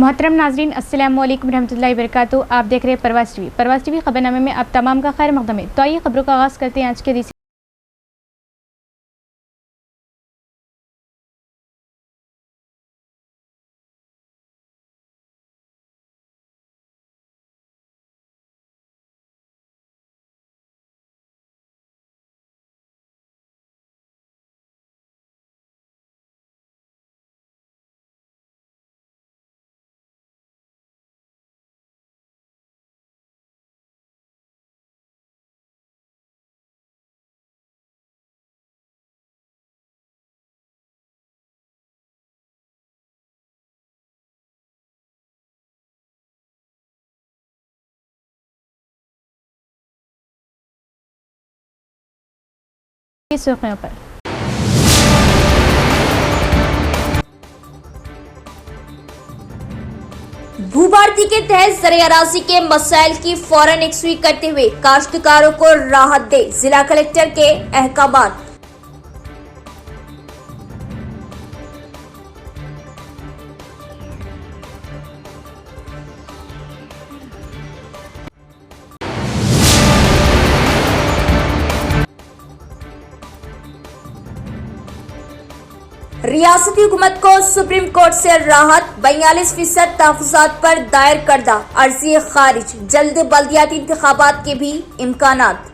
मोहतरम नाजरीन, अस्सलाम वालेकुम रहमतुल्लाहि व बरकातुहू। आप देख रहे हैं परवाज़ टीवी खबरनामे में आप तमाम का खैर मक़दम है। तो आइए खबरों का आगाज़ करते हैं आज के सुर्खियों पर। भूभारती के तहत ज़र अराज़ी के मसाइल की फौरन यकसुई करते हुए काश्तकारों को राहत दे जिला कलेक्टर के अहकामात। रियासती हुकूमत को सुप्रीम कोर्ट से राहत, 42% तहफ़्फ़ुज़ात पर दायर करदा अर्जी खारिज, जल्द बल्दियाती इंतखाबात के भी इम्कानात।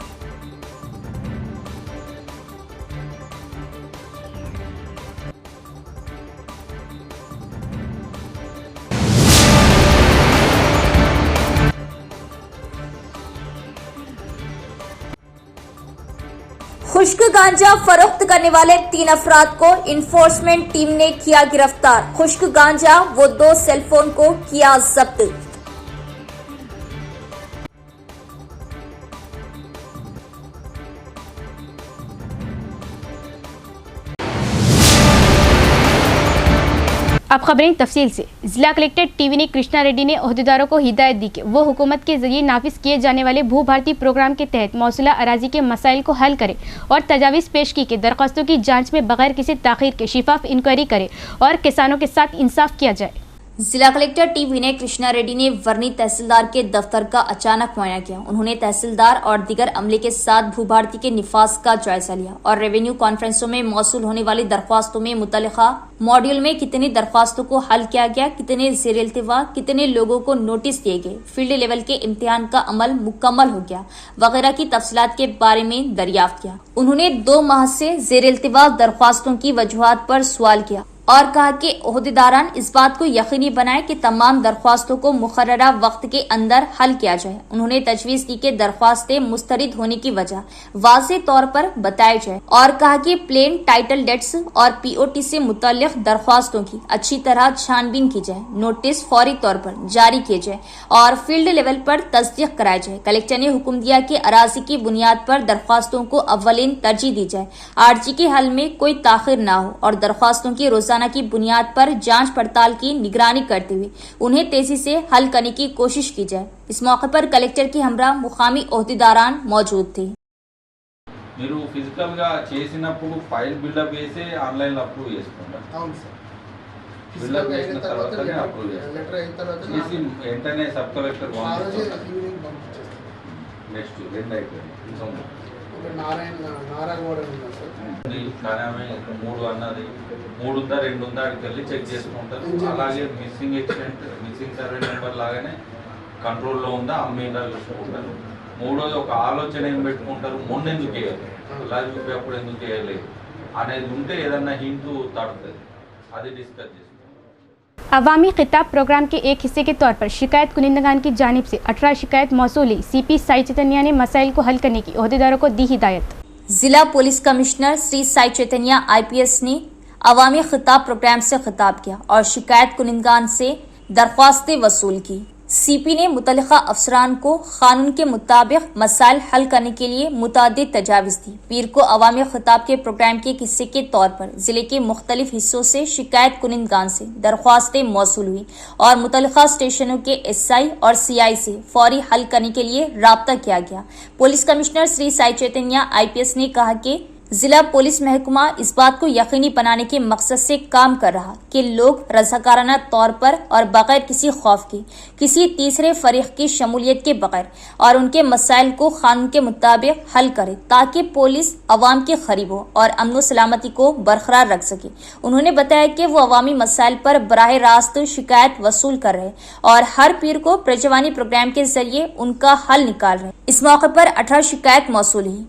खुश्क गांजा फरोख्त करने वाले 3 अफराद को इन्फोर्समेंट टीम ने किया गिरफ्तार। खुश्क गांजा व 2 सेलफोन को किया जब्त। अब खबरें तफसील से। जिला कलेक्टर टीवी ने कृष्णा रेड्डी ने ओहदेदारों को हिदायत दी कि वो हुकूमत के जरिए नाफिज किए जाने वाले भू भारती प्रोग्राम के तहत मौसूला अराजी के मसाइल को हल करे और तजावीज़ पेश की कि दरख्वास्तों की जांच में बगैर किसी ताखीर के शिफाफ इंक्वायरी करे और किसानों के साथ इंसाफ किया जाए। जिला कलेक्टर टीवी ने कृष्णा रेड्डी ने वर्नी तहसीलदार के दफ्तर का अचानक मुआयना किया। उन्होंने तहसीलदार और दीगर अमले के साथ भूभारती के निफाज का जायजा लिया और रेवेन्यू कॉन्फ्रेंसों में मौसूल होने वाली दरख्वास्तों में मुतल्लिका मॉड्यूल में कितनी दरख्वास्तों को हल किया गया, कितने ज़ेर इल्तिवा, कितने लोगों को नोटिस दिए गए, फील्ड लेवल के इम्तिहान का अमल मुकम्मल हो गया वगैरह की तफसीलात के बारे में दरियाफ्त किया। उन्होंने 2 माह से ज़ेर इल्तिवा दरख्वास्तों की वजूहात पर सवाल किया और कहा कि ओहदेदारान इस बात को यकीनी बनाए कि तमाम दरख्वास्तों को मुकर्ररा वक्त के अंदर हल किया जाए। उन्होंने तजवीज़ की कि दरख्वास्तें मुस्तरिद होने की वजह वाज़ेह तौर पर बताई जाए और कहा कि प्लेन टाइटल डेट्स और पीओटी से मुतल्लिक दरख्वास्तों की अच्छी तरह छानबीन की जाए, नोटिस फौरी तौर पर जारी किए जाए और फील्ड लेवल पर तस्दीक कराई जाए। कलेक्टर ने हुक्म दिया कि अराजी की बुनियाद पर दरख्वास्तों को अव्वलीन तरजीह दी जाए, आरजी के हल में कोई ताखिर न हो और दरख्वास्तों की रोजाना की बुनियाद पर जांच पड़ताल की निगरानी करते हुए उन्हें तेजी से हल करने की कोशिश की जाए। इस मौके पर कलेक्टर की हमरा मुकामी ओहदेदारान मौजूद थे। మీరు ఫిజికల్ గా చేసినప్పుడు ఫైల్ బిల్డప్ చేసి ఆన్లైన్ లో అప్రూవ్ చేసుకుంటారు. అవును సార్. బిల్డప్ చేసిన తర్వాతనే అప్రూవ్ చేస్తారు. లెటర్ అయిన తర్వాత చేసి వెంటనే సబ్ కలెక్టర్ ఆ రోజే పంపిస్తారు. ఈవినింగ్ పంపించేస్తాం. నెక్స్ట్ రెండు అయిపోయింది. ఒక నారాయణగౌడ ఉన్నారు సార్. కానీ ఆమె 3 అన్నది 3 ఉందా 2 ఉందా అక్కడికి వెళ్ళి చెక్ చేసుకుంటారు. అలాగే మిస్సింగ్ ఎక్సిడెంట్ మిస్సింగ్ సర్వే నెంబర్ లాగానే కంట్రోల్లో ఉందా అమ్మేదా చూసుకుంటారు. మూడోది ఒక ఆలోచన ఏం పెట్టుకుంటారు, మొన్న ఎందుకు వేయాలి, ఇలా చూపి అప్పుడు ఎందుకు వేయలేదు అనేది ఉంటే ఏదన్నా హింట్ తడుతుంది, అది డిస్కస్ చేసుకుంటాం। अवामी खिताब प्रोग्राम के एक हिस्से के तौर पर शिकायत कुनिंदगान की जानिब से 18 शिकायत मौसूली सीपी साई चैतन्या ने मसाइल को हल करने की ओहदेदारों को दी हिदायत। जिला police commissioner Shri Sai Chaitanya IPS ने अवामी खिताब प्रोग्राम से खिताब किया और शिकायत कुनिंदगान से दरख्वास्तें वसूल की। सीपी ने मुतल्लिका अफसरान को कानून के मुताबिक मसाइल हल करने के लिए मुतादिद तजावीज़ दी। पीर को अवामी खिताब के प्रोग्राम के हिस्से के तौर पर जिले के मुख्तलिफ हिस्सों से शिकायत कुनिंदगान से दरख्वास्तें मौसूल हुई और मुतल्लिका स्टेशनों के SI और CI से फौरी हल करने के लिए राब्ता किया गया। Police commissioner Shri Sai Chaitanya IPS ने कहा कि ضلع پولیس محکمہ اس بات کو یقینی بنانے کے مقصد سے کام کر رہا کہ لوگ رضاکارانہ طور پر اور بغیر کسی خوف کے کسی تیسرے فریق کی شمولیت کے بغیر اور ان کے مسائل کو قانون کے مطابق حل کرے تاکہ پولیس عوام کے قریب ہو اور امن و سلامتی کو برقرار رکھ سکے۔ انہوں نے بتایا کہ وہ عوامی مسائل پر براہ راست شکایت وصول کر رہے اور ہر پیر کو پرجوانی پروگرام کے ذریعے ان کا حل نکال رہے۔ اس موقع پر 18 شکایت موصول ہوئی۔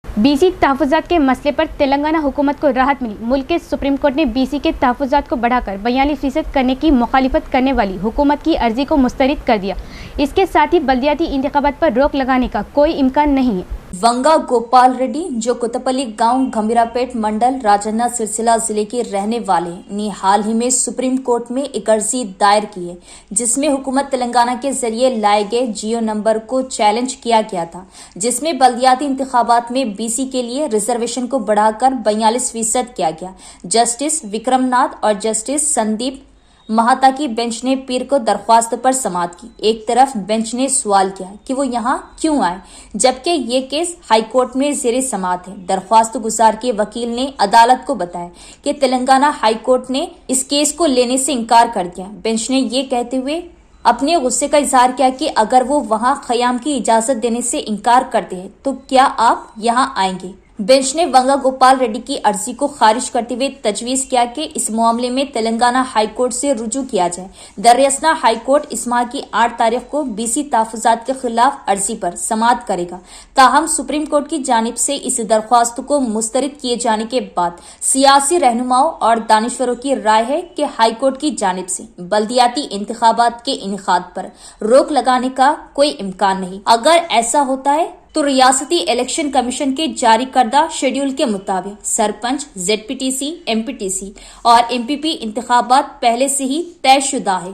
بی سی تحفظات کے مسئلے پر تلنگانہ حکومت کو راحت ملی۔ ملک کے سپریم کورٹ نے بی سی کے تحفظات کو بڑھا کر 42% کرنے کی مخالفت کرنے والی حکومت کی عرضی کو مسترد کر دیا۔ اس کے ساتھ ہی بلدیاتی انتخابات پر روک لگانے کا کوئی امکان نہیں ہے۔ ونگا گوپال ریڈی جو کتپلی گاؤں گمبھیرا پیٹ منڈل راجنا سرسیلا ضلع کے رہنے والے نے حال ہی میں سپریم کورٹ میں ایک عرضی دائر کی ہے جس میں حکومت تلنگانہ کے ذریعے لائے گئے جیو نمبر کو چیلنج کیا گیا تھا، جس میں بلدیاتی انتخابات میں بی سی کے لیے ریزرویشن کو بڑھا کر 42% کیا گیا۔ جسٹس وکرم ناتھ اور جسٹس سندیپ مہاتا کی بینچ نے پیر کو درخواست پر سماعت کی۔ ایک طرف بینچ نے سوال کیا کہ وہ یہاں کیوں آئے جبکہ یہ کیس ہائی کورٹ میں زیر سماعت ہے۔ درخواست گزار کے وکیل نے عدالت کو بتایا کہ تلنگانہ ہائی کورٹ نے اس کیس کو لینے سے انکار کر دیا۔ بینچ نے یہ کہتے ہوئے اپنے غصے کا اظہار کیا کہ اگر وہ وہاں قیام کی اجازت دینے سے انکار کرتے ہیں تو کیا آپ یہاں آئیں گے؟ بینچ نے ونگا گوپال ریڈی کی عرضی کو خارج کرتے ہوئے تجویز کیا کہ اس معاملے میں تلنگانہ ہائی کورٹ سے رجوع کیا جائے۔ دراصل ہائی کورٹ اس ماہ کی 8 تاریخ کو بی سی تحفظات کے خلاف عرضی پر سماعت کرے گا۔ تاہم سپریم کورٹ کی جانب سے اس درخواست کو مسترد کیے جانے کے بعد سیاسی رہنماؤں اور دانشوروں کی رائے ہے کہ ہائی کورٹ کی جانب سے بلدیاتی انتخابات کے انعقاد پر روک لگانے کا کوئی امکان نہیں۔ اگر ایسا ہوتا ہے تو ریاستی الیکشن کمیشن کے جاری کردہ شیڈول کے مطابق sarpanch, Z P T C, M P T C اور ایم پی پی انتخابات پہلے سے ہی طے شدہ ہے۔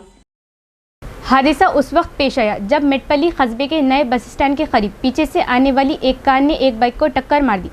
حادثہ اس وقت پیش آیا جب میٹپلی قصبے کے نئے بس اسٹینڈ کے قریب پیچھے سے آنے والی ایک کار نے ایک بائک کو ٹکر مار دی۔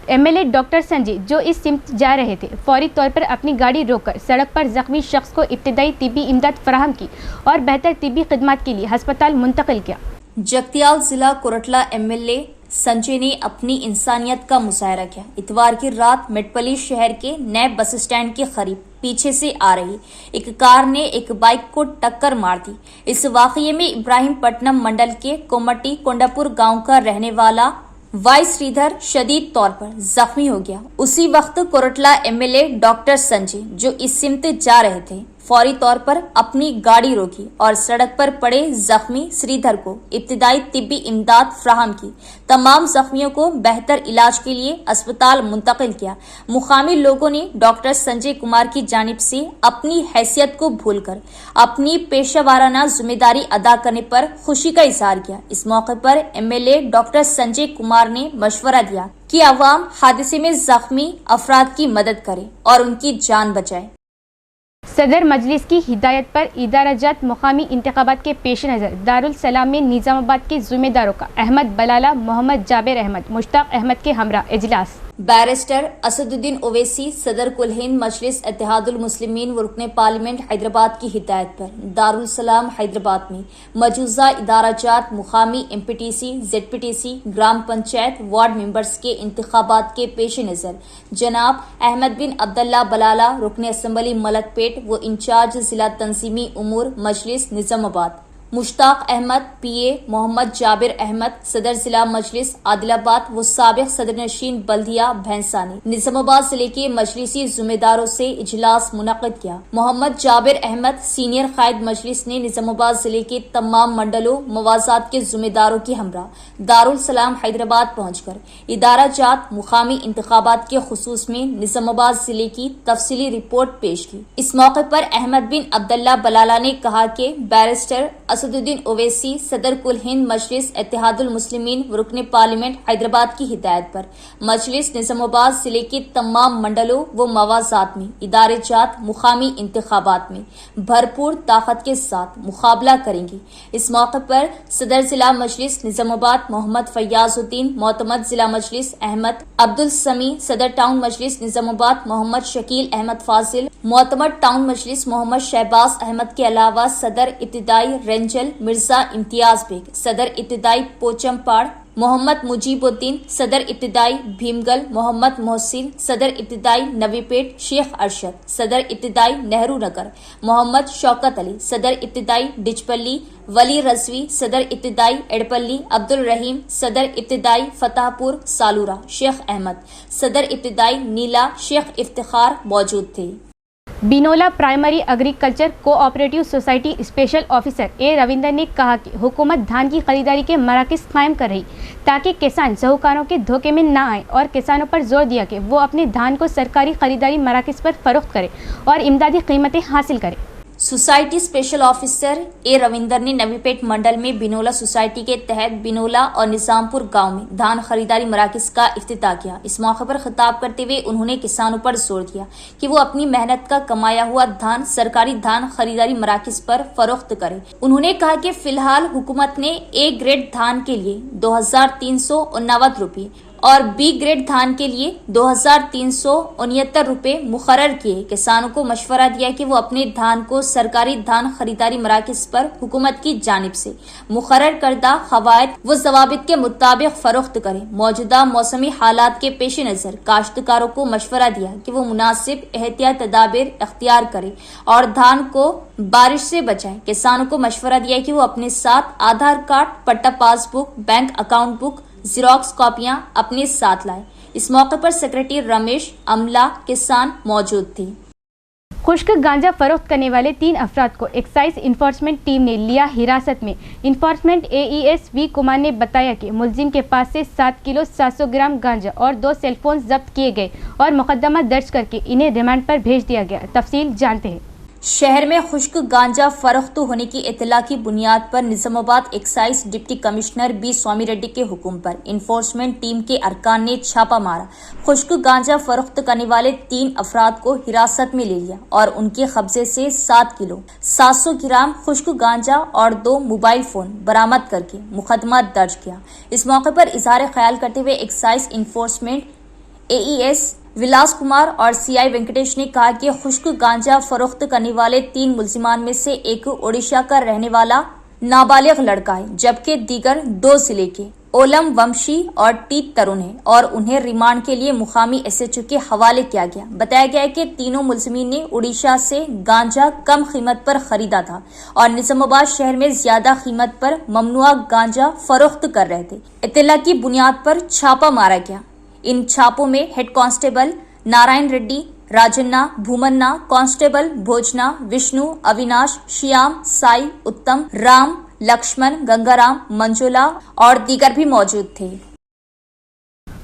M L A doctor Sanjay جو اس سمت جا رہے تھے فوری طور پر اپنی گاڑی روک کر سڑک پر زخمی شخص کو ابتدائی طبی امداد فراہم کی اور بہتر طبی خدمات کے لیے ہسپتال منتقل کیا۔ جگتیال ضلع Koratla M L A Sanjay نے اپنی انسانیت کا مظاہرہ کیا۔ اتوار کی رات میٹپلی شہر کے نئے بس اسٹینڈ کے قریب پیچھے سے آ رہی ایک کار نے ایک بائک کو ٹکر مار دی۔ اس واقعے میں ابراہیم پٹنم منڈل کے کومٹی کونڈاپور گاؤں کا رہنے والا وائی سریدھر شدید طور پر زخمی ہو گیا۔ اسی وقت Koratla M L A doctor Sanjay جو اس سمت جا رہے تھے فوری طور پر اپنی گاڑی روکی اور سڑک پر پڑے زخمی سریدھر کو ابتدائی طبی امداد فراہم کی۔ تمام زخمیوں کو بہتر علاج کے لیے اسپتال منتقل کیا۔ مقامی لوگوں نے ڈاکٹر سنجے کمار کی جانب سے اپنی حیثیت کو بھول کر اپنی پیشہ وارانہ ذمہ داری ادا کرنے پر خوشی کا اظہار کیا۔ اس موقع پر M L A doctor Sanjay Kumar نے مشورہ دیا کہ عوام حادثے میں زخمی افراد کی مدد کرے اور ان کی جان بچائے۔ صدر مجلس کی ہدایت پر ادارہ جات مقامی انتخابات کے پیش نظر دارالسلام میں نظام آباد کے ذمہ داروں کا احمد بلالہ، محمد جابر احمد، مشتاق احمد کے ہمراہ اجلاس۔ بیرسٹر اسد الدین اویسی صدر کل ہند مجلس اتحاد المسلمین و رکن پارلیمنٹ حیدرآباد کی ہدایت پر دارالسلام حیدرآباد میں مجوزہ ادارہ جات مقامی M P T C, Z P T C, gram panchayat, ward members کے انتخابات کے پیش نظر جناب احمد بن عبداللہ بلالہ رکن اسمبلی ملک پیٹ و انچارج ضلع تنظیمی امور مجلس نظام آباد، مشتاق احمد پی اے، محمد جابر احمد صدر ضلع مجلس عادل آباد و سابق صدر نشین بلدیہ بھینسا نے نظام آباد ضلع کے مجلسی ذمہ داروں سے اجلاس منعقد کیا۔ محمد جابر احمد سینئر قائد مجلس نے نظام آباد ضلع کے تمام منڈلوں موازات کے ذمہ داروں کے ہمراہ دارالسلام حیدرآباد پہنچ کر ادارہ جات مقامی انتخابات کے خصوص میں نظام آباد ضلع کی تفصیلی رپورٹ پیش کی۔ اس موقع پر احمد بن عبداللہ بلالہ نے کہا کہ بیرسٹر اسد الدین اویسی صدر کل ہند مجلس اتحاد المسلمین و رکن پارلیمنٹ حیدرآباد کی ہدایت پر مجلس نظام آباد ضلع کے تمام منڈلوں و موازات میں ادارے جات مقامی انتخابات میں بھرپور طاقت کے ساتھ مقابلہ کریں گی۔ اس موقع پر صدر ضلع مجلس نظام آباد محمد فیاض الدین، معتمد ضلع مجلس احمد عبدالسمیع، صدر ٹاؤن مجلس نظام آباد محمد شکیل احمد فاضل، معتمد ٹاؤن مجلس محمد شہباز احمد کے علاوہ صدر ابتدائی رینج बेंजल, मिर्जा इम्तियाज बेग, सदर इब्तिदाई पोचमपाड़, मोहम्मद मुजीबुद्दीन, सदर इब्तिदाई भीमगल, मोहम्मद मोहसिन, सदर इब्तिदाई नवीपेट, शेख अरशद, सदर इब्तिदाई नेहरू नगर, मोहम्मद शौकत अली, सदर इब्तिदाई डिचपल्ली, वली रजवी, सदर इब्तिदाई एडपल्ली, अब्दुल रहीम, सदर इब्तिदाई फतेहपुर सालूरा, शेख अहमद, सदर इब्तिदाई नीला, शेख इफ्तिखार मौजूद थे। Binola primary agriculture cooperative society special officer A Ravinder ने कहा कि हुकूमत धान की खरीदारी के मराकज़ कायम कर रही ताकि किसान साहूकारों के धोखे में ना आए और किसानों पर जोर दिया कि वो अपने धान को सरकारी खरीदारी मराकज़ पर फरोख्त करें और इमदादी कीमतें हासिल करें। Society special officer A Ravinder ने नवीपेट मंडल में बिनोला सोसाइटी के तहत बिनोला और निजामपुर गांव में धान खरीदारी मराकज़ का इफ्तिताह किया। इस मौके पर खिताब करते हुए उन्होंने किसानों पर जोर दिया कि वो अपनी मेहनत का कमाया हुआ धान सरकारी धान खरीदारी मराकज़ पर फरोख्त करें। उन्होंने कहा कि फिलहाल हुकूमत ने ए ग्रेड धान के लिए 2369 रुपये और बी ग्रेड धान के लिए 2369 रुपये मुकर्रर किए। किसानों को मशवरा दिया कि वो अपने धान को सरकारी धान खरीदारी मराकज़ पर हुकूमत की जानिब से मुकर्रर करदा कवायद व ज़वाबित के मुताबिक फरोख्त करें। मौजूदा मौसमी हालात के पेश नज़र काश्तकारों को मशवरा दिया कि वो मुनासिब एहतियात तदाबीर अख्तियार करें और धान को बारिश से बचाएं। किसानों को मशवरा दिया कि वो अपने साथ आधार कार्ड, पट्टा passbook, bank account book, xerox कॉपियां अपने साथ लाएं। इस मौके पर सेक्रेटरी रमेश, अमला, किसान मौजूद थे। खुश्क गांजा फरोख्त करने वाले 3 अफराद को एक्साइज इन्फोर्समेंट टीम ने लिया हिरासत में। इन्फोर्समेंट AES वी कुमार ने बताया कि मुलजिम के पास से 7 किलो 700 ग्राम गांजा और 2 सेलफोन जब्त किए गए और मुकदमा दर्ज करके इन्हें रिमांड पर भेज दिया गया। तफसील जानते हैं। शहर में खुश्क गांजा फरोख्त होने की इत्तला की बुनियाद पर Nizamabad excise deputy commissioner B Swami Reddy के हुक्म पर इन्फोर्समेंट टीम के अरकान ने छापा मारा। खुश्क गांजा फरोख्त करने वाले 3 अफराद को हिरासत में ले लिया और उनके कब्जे से 7 किलो 700 ग्राम खुश्क गांजा और 2 मोबाइल फोन बरामद करके मुकदमा दर्ज किया। इस मौके पर इजहार ख्याल करते हुए एक्साइज इन्फोर्समेंट AES विलास कुमार और CI वेंकटेश ने कहा कि खुश्क गांजा फरोख्त करने वाले 3 मुलजिमान में से एक ओडिशा का रहने वाला नाबालिग लड़का है, जबकि दीगर 2 जिले के ओलम वंशी और टी तरुण है और उन्हें रिमांड के लिए मुकामी SHO के हवाले किया गया। बताया गया है कि तीनों मुलजिमीन ने उड़ीसा से गांजा कम कीमत पर खरीदा था और निजामाबाद शहर में ज्यादा कीमत पर ममनुआ गांजा फरोख्त कर रहे थे। इत्तला की बुनियाद पर छापा मारा गया। इन छापों में head constable Narayana Reddy, Rajanna, Bhumanna, constable Bhojana, Vishnu, Avinash, Shyam, Sai, Uttam, Ram, Lakshman, Gangaram, Manjula और दीगर भी मौजूद थे।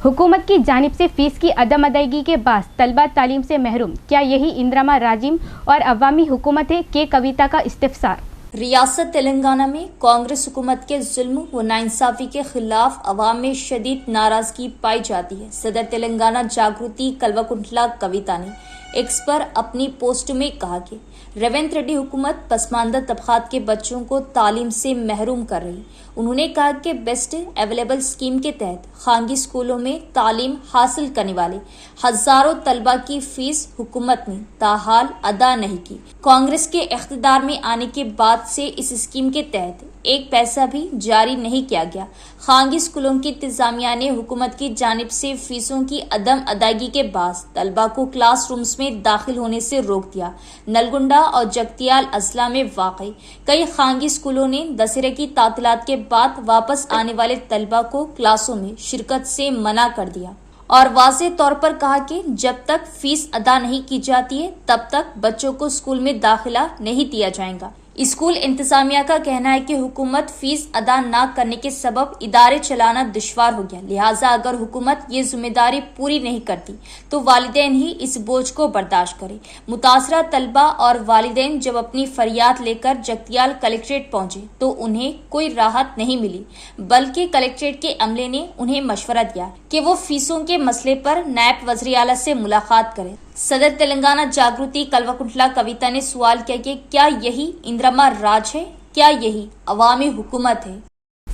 हुकूमत की जानिब से फीस की अदम अदायगी के बाद तलबा तालीम से महरूम, क्या यही इंदिरा राजिम और अवामी हुकूमत है? के कविता का इस्तिफसार। रियासत तेलंगाना में कांग्रेस हुकूमत के जुल्म व नाइंसाफी के खिलाफ अवाम में शदीद नाराजगी पाई जाती है। सदर तेलंगाना जागृति कल्वकुंटला कविता ने एक्स पर अपनी पोस्ट में कहा कि रेवंत रेड्डी हुकूमत पसमानदा तबकात के बच्चों को तालीम से महरूम कर रही। उन्होंने कहा कि बेस्ट अवेलेबल स्कीम के तहत खानगी स्कूलों में तालीम हासिल करने वाले हजारों तलबा की फीस हुकूमत ने ताहाल अदा नहीं की। कांग्रेस के इख्तिदार में आने के बाद से इस स्कीम के तहत एक पैसा भी जारी नहीं किया गया। खानगी स्कूलों की इंतजामिया ने हुकूमत की जानिब से फीसों की अदम अदायगी के बाद तलबा को क्लास रूम्स में दाखिल होने से रोक दिया। नलगुंडा और जगतियाल अजला में वाकई कई खानगी स्कूलों ने दशहरे की तातीलात के बाद वापस आने वाले तलबा को क्लासों में शिरकत से मना कर दिया और वाज़े तौर पर कहा कि जब तक फीस अदा नहीं की जाती है तब तक बच्चों को स्कूल में दाखिला नहीं दिया जाएगा। स्कूल इंतजामिया का कहना है कि हुकूमत फीस अदा न करने के सबब इदारे चलाना दुश्वार हो गया, लिहाजा अगर हुकूमत ये जिम्मेदारी पूरी नहीं करती तो वालिदैन ही इस बोझ को बर्दाश्त करें। मुतासरा तलबा और वालिदैन जब अपनी फरियाद लेकर जगतियाल कलेक्ट्रेट पहुंचे तो उन्हें कोई राहत नहीं मिली, बल्कि कलेक्ट्रेट के अमले ने उन्हें मशवरा दिया कि वो फीसों के मसले पर नायब वज़ीर आला से मुलाकात करें। सदर तेलंगाना जागृति कल्वकुंटला कविता ने सवाल किया कि क्या यही इंदिरा राज है, क्या यही अवामी हुकूमत है?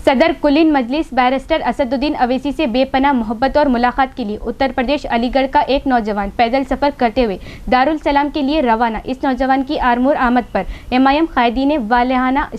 सदर कुलीन मजलिस बैरिस्टर असदुद्दीन अवैसी से बेपनाह मोहब्बत और मुलाकात के लिए उत्तर प्रदेश अलीगढ़ का एक नौजवान पैदल सफ़र करते हुए दारुल सलाम के लिए रवाना। इस नौजवान की आरमूर आमद पर एमआईएम कायदी ने वालिहाना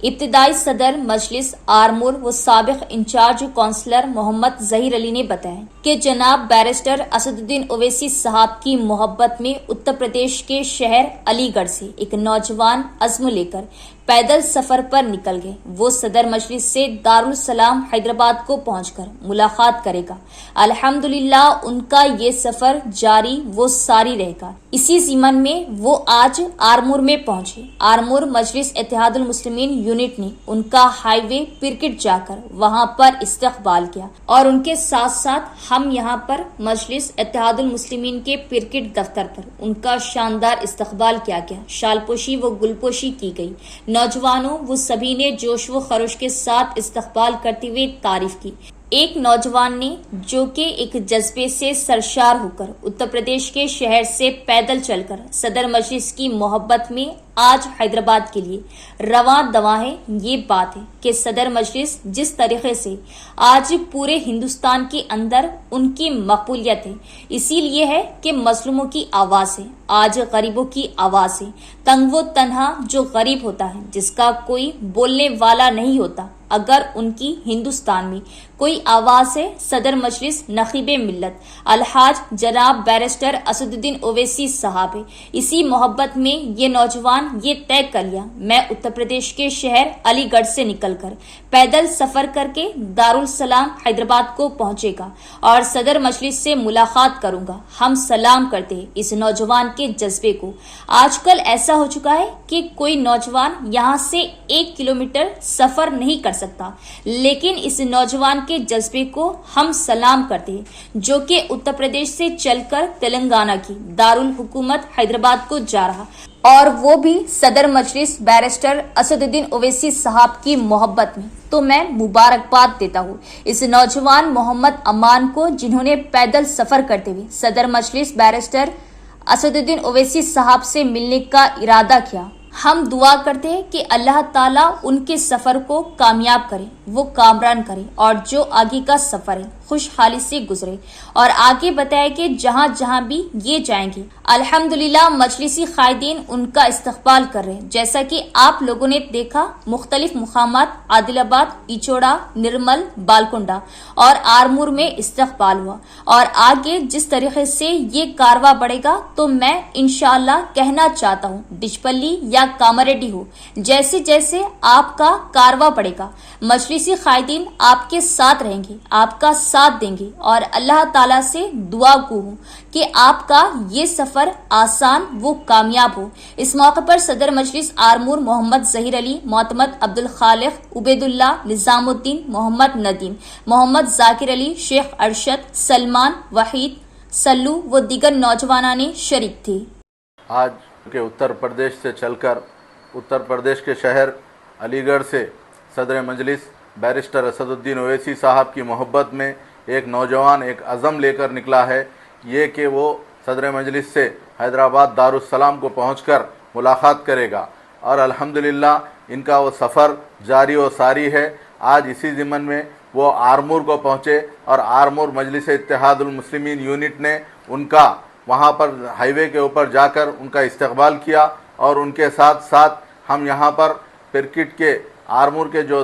इब्तिदाई सदर मजलिस आरमूर व साबिक इंचार्ज काउंसलर मोहम्मद जहीर अली ने बताया कि जनाब बैरिस्टर असदुद्दीन ओवैसी साहब की मोहब्बत में उत्तर प्रदेश के शहर अलीगढ़ से एक नौजवान अज़्म लेकर पैदल सफर पर निकल गए। वो सदर मजलिस से दारुल सलाम हैदराबाद को पहुंचकर मुलाकात करेगा। अल्हम्दुलिल्लाह उनका ये सफर जारी वो सारी रहेगा। इसी ज़िमन में वो आज आरमूर में पहुंचे। आरमूर मजलिस इत्तेहादुल मुस्लिमीन यूनिट ने उनका हाईवे पिरकिट जाकर वहां पर इस्तकबाल किया और उनके साथ साथ हम यहां पर मजलिस इत्तेहादुल मुस्लिमीन के पिरकिट दफ्तर पर उनका शानदार इस्तकबाल किया गया। शालपोशी व गुलपोशी की गई। नौजवानों वो सभी ने जोश व खरोश के साथ इस्तकबाल करते हुए तारीफ की। एक नौजवान ने जो कि एक जज्बे से सरशार होकर उत्तर प्रदेश के शहर से पैदल चलकर सदर मजलिस की मोहब्बत में आज हैदराबाद के लिए रवां दवा है। ये बात है कि सदर मजलिस जिस तरीके से आज पूरे हिंदुस्तान के अंदर उनकी मकबूलियत है, इसीलिए है कि मजलूमों की आवाज़ है, आज गरीबों की आवाज़ है। तंग वो तन्हा जो गरीब होता है, जिसका कोई बोलने वाला नहीं होता, अगर उनकी हिंदुस्तान में कोई आवाज़ है, सदर मजलिस नखीब मिल्लत अलहाज जनाब बैरिस्टर असदुद्दीन ओवैसी साहब है। इसी मोहब्बत में ये नौजवान ये तय कर लिया, मैं उत्तर प्रदेश के शहर अलीगढ़ से निकलकर पैदल सफर करके दारुल सलाम हैदराबाद को पहुंचेगा और सदर मजलिस से मुलाकात करूंगा। हम सलाम करते हैं इस नौजवान के जज्बे को। आजकल ऐसा हो चुका है कि कोई नौजवान यहाँ से 1 किलोमीटर सफर नहीं कर सकता, लेकिन इस नौजवान के जज्बे को हम सलाम करते हैं, जो कि उत्तर प्रदेश से चलकर तेलंगाना की दारुल हुकूमत हैदराबाद को जा रहा, और वो भी सदर मजलिस बैरिस्टर असदुद्दीन ओवैसी साहब की मोहब्बत में। तो मैं मुबारकबाद देता हूँ इस नौजवान मोहम्मद अमान को, जिन्होंने पैदल सफर करते हुए सदर मजलिस बैरिस्टर असदुद्दीन ओवैसी साहब से मिलने का इरादा किया। हम दुआ करते हैं कि अल्लाह ताला उनके सफ़र को कामयाब करे, वो कामरान करे और जो आगे का सफ़र है खुशहाली से गुजरे। और आगे बताया कि जहाँ जहाँ भी ये जाएंगे अल्हम्दुलिल्लाह मजलिसी कायदीन उनका इस्तकबाल कर रहे हैं। जैसा कि आप लोगों ने देखा, मुख्तलिफ मुकामात आदिलाबाद, इचोड़ा, निर्मल, बालकुंडा और आरमूर में इस्तकबाल हुआ। और आगे जिस तरीके से ये कारवा बढ़ेगा, तो मैं इंशाअल्लाह कहना चाहता हूँ, डिचपल्ली या कामारेड्डी हो, जैसे जैसे आपका कारवा बढ़ेगा मजलिसी कायदीन आपके साथ रहेंगे, आपका साथ देंगे। और अल्लाह ताला से दुआ गो हूँ कि आपका ये सफ़र आसान वो कामयाब हो। इस मौके पर सदर मजलिस आरमूर मोहम्मद जहीर अली, मोतमद अब्दुल खालिक, उबैदुल्ला, निज़ामुद्दीन, मोहम्मद नदीम, मोहम्मद जाकिर अली, शेख अरशद, सलमान, वहीद, सल्लू व दीगर नौजवाना ने शरीक थे। आज के उत्तर प्रदेश से चलकर उत्तर प्रदेश के शहर अलीगढ़ से सदर मजलिस बैरिस्टर असदुद्दीन ओवैसी साहब की मोहब्बत में एक नौजवान एक अज़म लेकर निकला है, ये कि वो सदर मजलिस से हैदराबाद दारुस सलाम को पहुंचकर मुलाकात करेगा। और अल्हम्दुलिल्लाह इनका वो सफ़र जारी व सारी है। आज इसी ज़िमन में वो आरमूर को पहुँचे और आरमूर मजलिस इत्तेहादुल मुस्लिमीन यूनिट ने उनका वहाँ पर हाईवे के ऊपर जाकर उनका इस्तकबाल किया। और उनके साथ साथ हम यहाँ पर पिरकिट के आरमूर के जो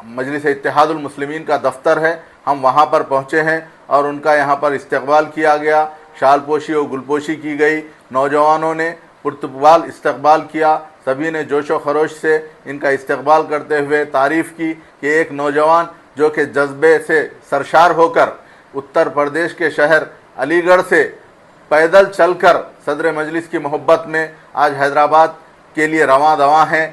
मजलिस इत्तेहादुल मुस्लिमीन का दफ्तर है, हम वहाँ पर पहुँचे हैं और उनका यहाँ पर इस्तकबाल किया गया। शालपोशी और गुलपोशी की गई। नौजवानों ने पुर्तगाल इस्तकबाल किया। सभी ने जोश व खरोश से इनका इस्तकबाल करते हुए तारीफ़ की कि एक नौजवान जो कि जज्बे से सरशार होकर उत्तर प्रदेश के शहर अलीगढ़ से पैदल चलकर सदर मजलिस की मोहब्बत में आज हैदराबाद के लिए रवां दवा हैं।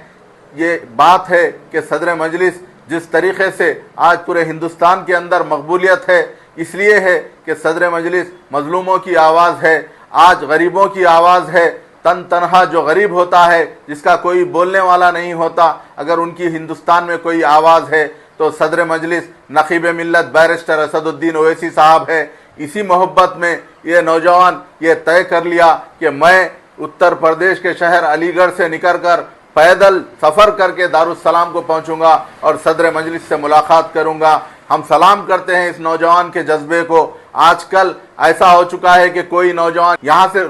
ये बात है कि सदर मजलिस जिस तरीक़े से आज पूरे हिंदुस्तान के अंदर मकबूलियत है, इसलिए है कि सदर मजलिस मजलूमों की आवाज़ है, आज गरीबों की आवाज़ है। तन तनहा जो गरीब होता है, जिसका कोई बोलने वाला नहीं होता, अगर उनकी हिंदुस्तान में कोई आवाज़ है तो सदर मजलिस नखीब मिल्लत बैरिस्टर असदुद्दीन ओवैसी साहब है। इसी मोहब्बत में ये नौजवान ये तय कर लिया कि मैं उत्तर प्रदेश के शहर अलीगढ़ से निकल कर पैदल सफ़र करके दारुस्सलाम को पहुंचूंगा और सदर मजलिस से मुलाकात करूंगा। हम सलाम करते हैं इस नौजवान के जज्बे को। आजकल ऐसा हो चुका है कि कोई नौजवान यहाँ से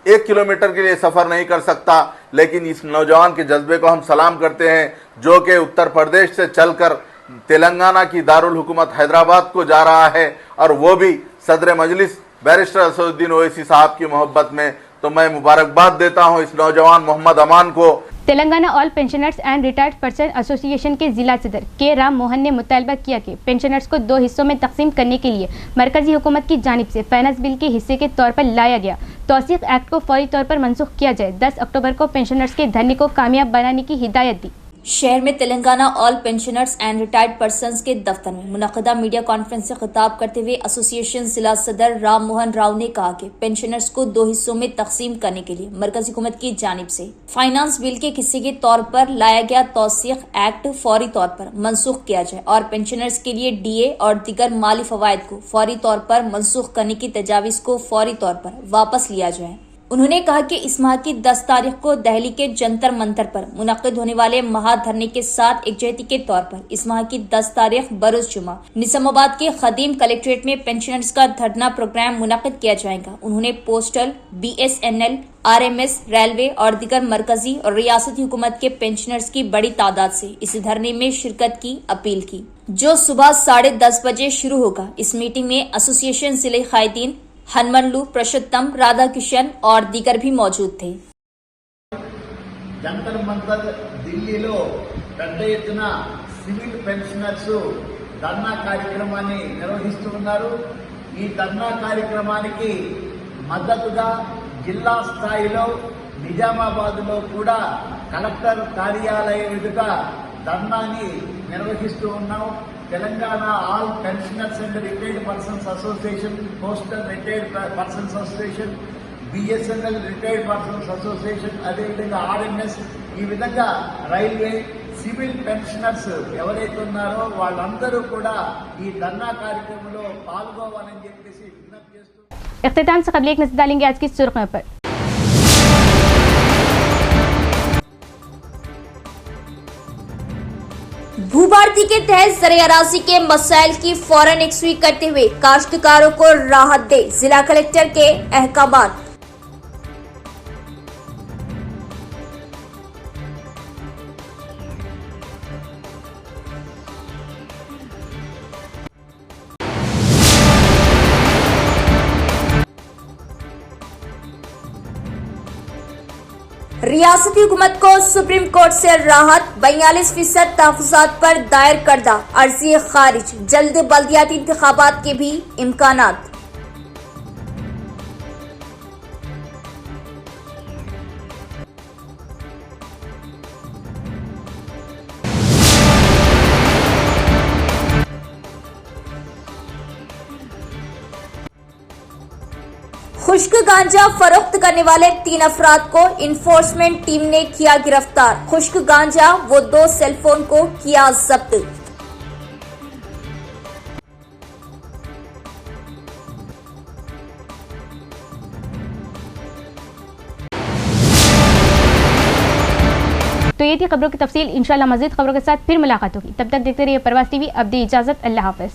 1 किलोमीटर के लिए सफ़र नहीं कर सकता, लेकिन इस नौजवान के जज्बे को हम सलाम करते हैं जो कि उत्तर प्रदेश से चलकर तेलंगाना की दारुल हुकूमत हैदराबाद को जा रहा है, और वो भी सदर मजलिस बैरिस्टर असदुद्दीन ओवैसी साहब की मोहब्बत में। तो मैं मुबारकबाद देता हूँ इस नौजवान मोहम्मद अमान को। Telangana all pensioners and retired person association के जिला सदर के राम मोहन ने मुतालबा किया कि पेंशनर्स को 2 हिस्सों में तकसीम करने के लिए मरकजी हुकूमत की जानिब से फाइनेंस बिल के हिस्से के तौर पर लाया गया तौसीक एक्ट को फौरी तौर पर मनसूख किया जाए। 10 अक्टूबर को पेंशनर्स के धरने को कामयाब बनाने की हिदायत दी। शहर में Telangana all pensioners and retired persons के दफ्तर में मुनक़दा मीडिया कॉन्फ्रेंस से खिताब करते हुए एसोसिएशन जिला सदर राम मोहन राव ने कहा कि पेंशनर्स को 2 हिस्सों में तकसीम करने के लिए मरकजी हुकूमत की जानिब से फाइनेंस बिल के हिस्से के तौर पर लाया गया तौसीक एक्ट फौरी तौर पर मनसूख किया जाए और पेंशनर्स के लिए डीए और दीगर माली फवायद को फौरी तौर पर मनसूख करने की तजावीज़ को फौरी तौर पर वापस लिया जाए। उन्होंने कहा कि इस माह की 10 तारीख को दिल्ली के जंतर मंतर पर मुनक़िद होने वाले महाधरने के साथ एकजहती के तौर पर इस माह की 10 तारीख बरोज जुमा निजामाबाद के खदीम कलेक्ट्रेट में पेंशनर्स का धरना प्रोग्राम मुनक़िद किया जाएगा। उन्होंने पोस्टल, BSNL, RMS, रेलवे और दीगर मरकजी और रियासती हुकूमत के पेंशनर्स की बड़ी तादाद से इस धरने में शिरकत की अपील की, जो सुबह 10:30 बजे शुरू होगा। इस मीटिंग में एसोसिएशन जिले कायदीन हनुमनलू, प्रशोत्तम, राधा किशन और दीगर भी मौजूद थे। జంతర్ మంతర్ ఢిల్లీలో పెద్ద ఎత్తున సివిల్ పెన్షనర్స్ ధర్నా కార్యక్రమాన్ని నిర్వహిస్తున్నారు. ఈ ధర్నా కార్యక్రమానికి మద్దతుగా జిల్లా స్థాయిలో నిజామాబాద్లో కూడా కలెక్టర్ కార్యాలయం ఎదుట ధర్నాని నిర్వహిస్తూ ఉన్నాం. Telangana all pensioners and retired persons association, postal retired persons association, BSNL retired persons association, అదేవిధంగా RMS, ఈ విధంగా రైల్వే, సివిల్ పెన్షనర్స్ ఎవరైతే ఉన్నారో వాళ్ళందరూ కూడా ఈ ధర్నా కార్యక్రమంలో పాల్గొవాలని చెప్పేసి విజ్ఞప్తి చేస్తూ इख्तिताम से कबल एक नजर डालेंगे आज की सुर्खियों पर। भूभारती के तहत ज़र अराज़ी के मसाइल की फौरन यकसुई करते हुए काश्तकारों को राहत दे जिला कलेक्टर के अहकामात। रियासती हुकूमत को सुप्रीम कोर्ट से राहत, 42% तहफ़्फ़ुज़ात पर दायर करदा अर्जी खारिज, जल्द बल्दियाती इंतखाबात के भी इम्कानात। खुश्क गांजा फरोख्त करने वाले 3 अफराद को इन्फोर्समेंट टीम ने किया गिरफ्तार। खुश्क गांजा व 2 सेलफोन को किया जब्त। तो ये थी खबरों की तफसील। इंशाल्लाह मज़ीद खबरों के साथ फिर मुलाकात होगी। तब तक देखते रहिए प्रवास TV। अब दी इजाज़त। अल्लाह हाफ़िज़।